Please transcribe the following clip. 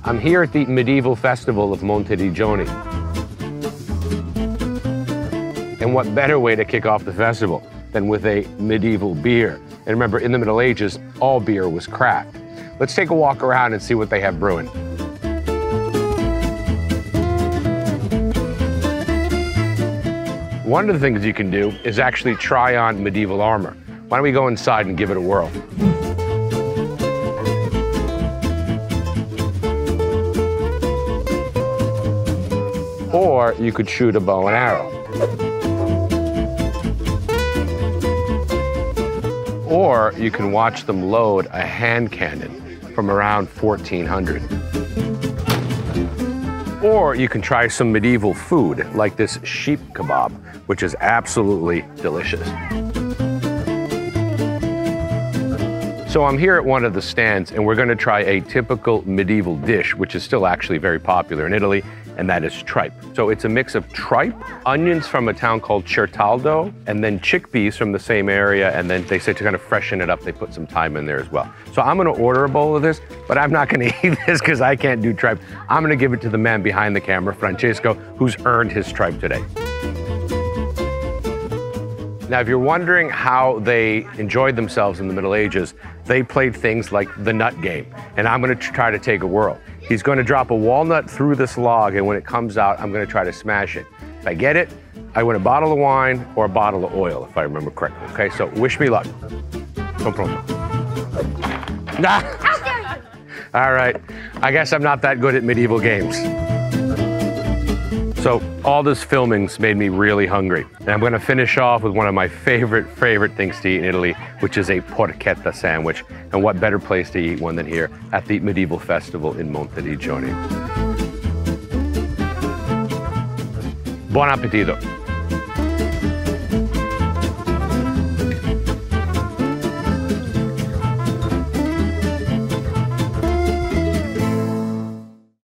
I'm here at the medieval festival of Monteriggioni. And what better way to kick off the festival than with a medieval beer? And remember, in the Middle Ages, all beer was craft. Let's take a walk around and see what they have brewing. One of the things you can do is actually try on medieval armor. Why don't we go inside and give it a whirl? Or you could shoot a bow and arrow. Or you can watch them load a hand cannon from around 1400. Or you can try some medieval food like this sheep kebab, which is absolutely delicious. So I'm here at one of the stands and we're going to try a typical medieval dish, which is still actually very popular in Italy, and that is tripe. So it's a mix of tripe, onions from a town called Certaldo, and then chickpeas from the same area, and then they say to kind of freshen it up, they put some thyme in there as well. So I'm going to order a bowl of this, but I'm not going to eat this because I can't do tripe. I'm going to give it to the man behind the camera, Francesco, who's earned his tripe today. Now, if you're wondering how they enjoyed themselves in the Middle Ages, they played things like the nut game, and I'm going to try to take a whirl. He's going to drop a walnut through this log, and when it comes out, I'm going to try to smash it. If I get it, I win a bottle of wine or a bottle of oil, if I remember correctly. Okay, so wish me luck. Sono pronto. All right, I guess I'm not that good at medieval games. So all this filming's made me really hungry. And I'm gonna finish off with one of my favorite things to eat in Italy, which is a porchetta sandwich. And what better place to eat one than here at the medieval festival in Monteriggioni. Buon appetito.